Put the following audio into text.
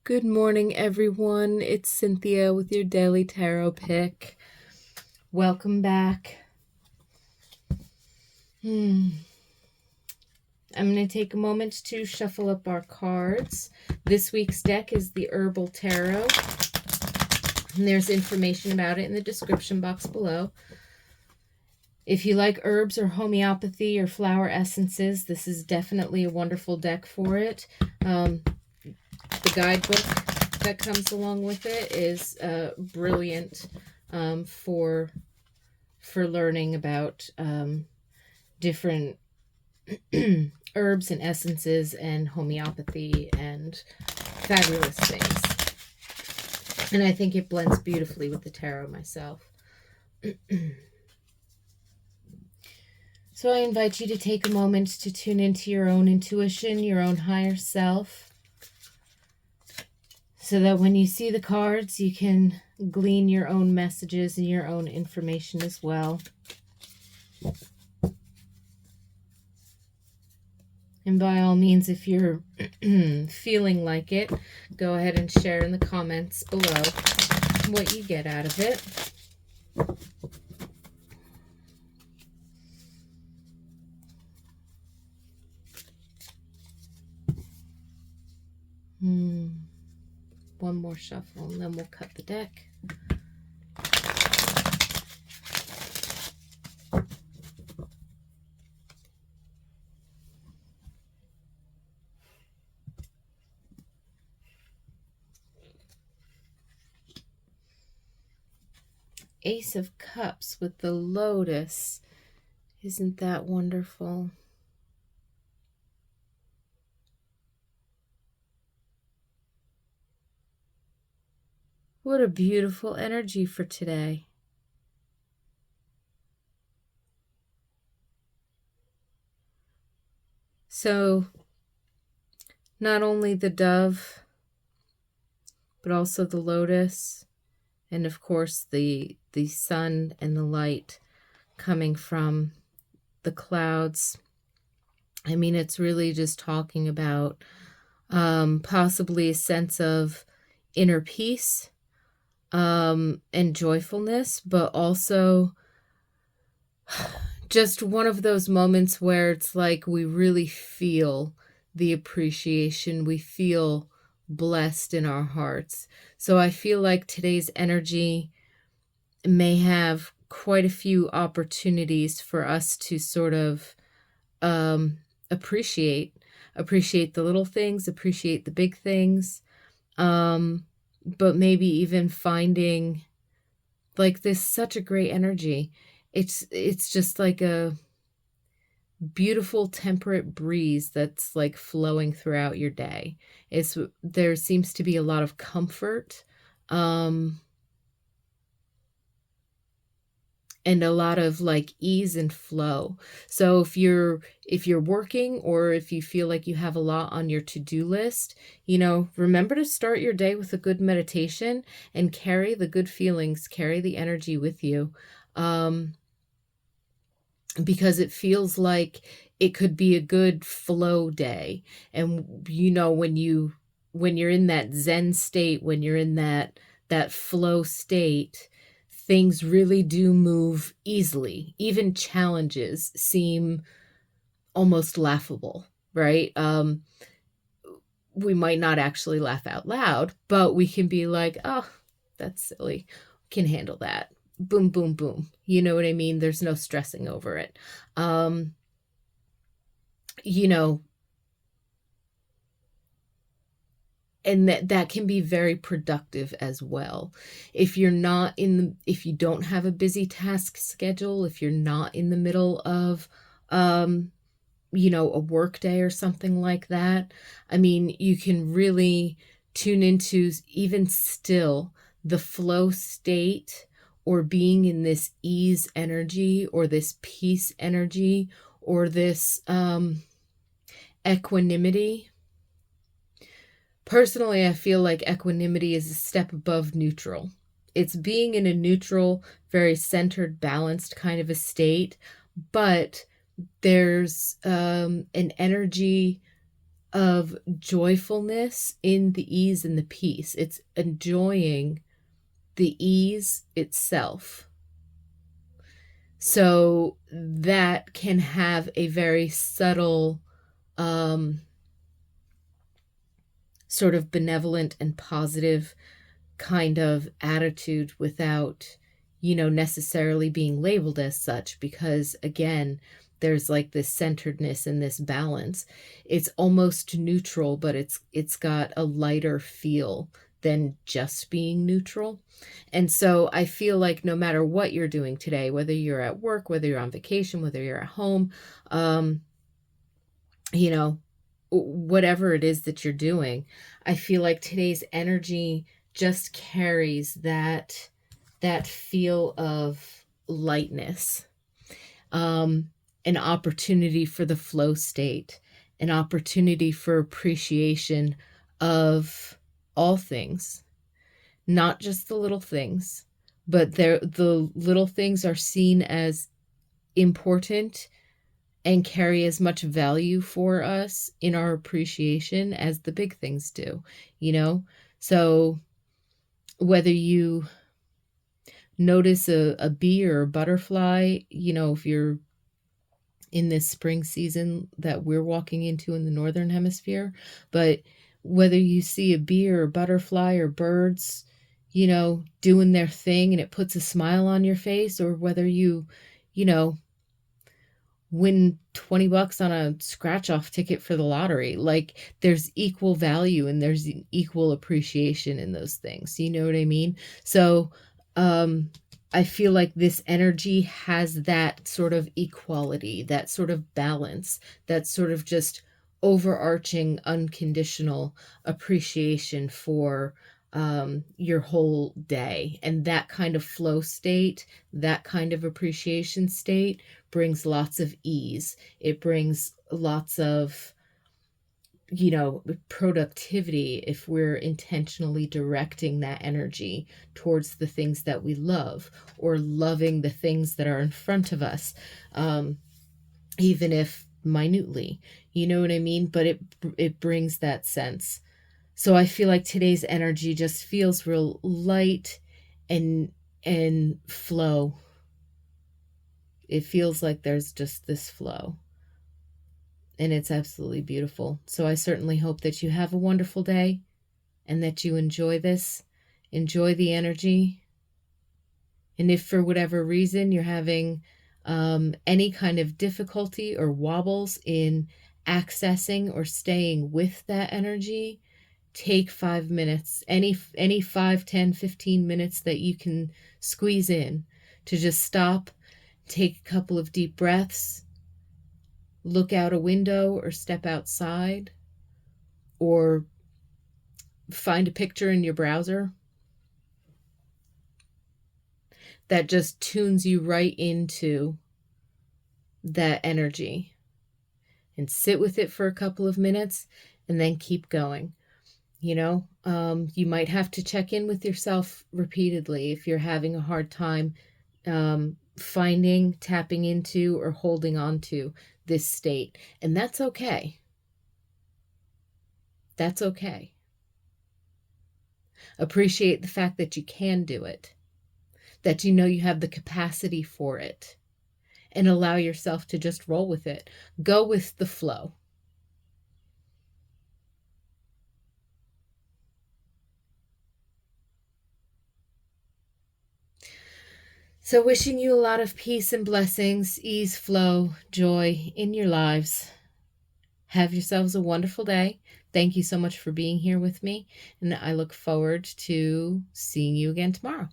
Good morning, everyone. It's Cynthia with your daily tarot pick. Welcome back. I'm going to take a moment to shuffle up our cards. This week's deck is the Herbal Tarot, and there's information about it in the description box below. If you like herbs or homeopathy or flower essences, this is definitely a wonderful deck for it. The guidebook that comes along with it is brilliant for learning about different herbs and essences and homeopathy and fabulous things. And I think it blends beautifully with the tarot myself. So I invite you to take a moment to tune into your own intuition, your own higher self, so that when you see the cards, you can glean your own messages and your own information as well. And by all means, if you're feeling like it, go ahead and share in the comments below what you get out of it. One more shuffle and then we'll cut the deck. Ace of Cups with the Lotus. Isn't that wonderful? What a beautiful energy for today. So, not only the dove, but also the lotus, and of course the sun and the light coming from the clouds. I mean, it's really just talking about possibly a sense of inner peace and joyfulness, but also just one of those moments where it's like we really feel the appreciation. We feel blessed in our hearts. So I feel like today's energy may have quite a few opportunities for us to sort of appreciate the little things, appreciate the big things, but maybe even finding like this such a great energy. It's just like a beautiful temperate breeze that's like flowing throughout your day. There seems to be a lot of comfort and a lot of like ease and flow. So if you're working, or if you feel like you have a lot on your to-do list, remember to start your day with a good meditation and carry the good feelings, carry the energy with you. Because it feels like it could be a good flow day. And when you're in that Zen state, when you're in that flow state, things really do move easily. Even challenges seem almost laughable, right? We might not actually laugh out loud, but we can be like, oh, that's silly. Can handle that. Boom, boom, boom. You know what I mean? There's no stressing over it. And that can be very productive as well. If you don't have a busy task schedule, if you're not in the middle of, a work day or something like that, I mean, you can really tune into even still the flow state, or being in this ease energy, or this peace energy, or this equanimity. Personally, I feel like equanimity is a step above neutral. It's being in a neutral, very centered, balanced kind of a state, but there's an energy of joyfulness in the ease and the peace. It's enjoying the ease itself. So that can have a very subtle, sort of benevolent and positive kind of attitude without, necessarily being labeled as such, because again, there's like this centeredness and this balance. It's almost neutral, but it's got a lighter feel than just being neutral. And so I feel like no matter what you're doing today, whether you're at work, whether you're on vacation, whether you're at home, you know, whatever it is that you're doing, I feel like today's energy just carries that feel of lightness, an opportunity for the flow state, an opportunity for appreciation of all things, not just the little things, but the little things are seen as important and carry as much value for us in our appreciation as the big things do, So whether you notice a bee or a butterfly, if you're in this spring season that we're walking into in the Northern Hemisphere, but whether you see a bee or a butterfly or birds, doing their thing and it puts a smile on your face, or whether you win $20 on a scratch off ticket for the lottery, like there's equal value and there's equal appreciation in those things. You know what I mean? So, I feel like this energy has that sort of equality, that sort of balance, that sort of just overarching unconditional appreciation for your whole day. And that kind of flow state, that kind of appreciation state brings lots of ease. It brings lots of, productivity if we're intentionally directing that energy towards the things that we love, or loving the things that are in front of us, even if minutely, you know what I mean? But it brings that sense. So I feel like today's energy just feels real light and flow. It feels like there's just this flow. And it's absolutely beautiful. So I certainly hope that you have a wonderful day and that you enjoy this. Enjoy the energy. And if for whatever reason you're having any kind of difficulty or wobbles in accessing or staying with that energy, take 5 minutes, any 5, 10, 15 minutes that you can squeeze in, to just stop, take a couple of deep breaths, look out a window or step outside, or find a picture in your browser that just tunes you right into that energy, and sit with it for a couple of minutes and then keep going. You might have to check in with yourself repeatedly if you're having a hard time finding, tapping into, or holding on to this state. And that's okay. That's okay. Appreciate the fact that you can do it, that you have the capacity for it, and allow yourself to just roll with it. Go with the flow. So wishing you a lot of peace and blessings, ease, flow, joy in your lives. Have yourselves a wonderful day. Thank you so much for being here with me, and I look forward to seeing you again tomorrow.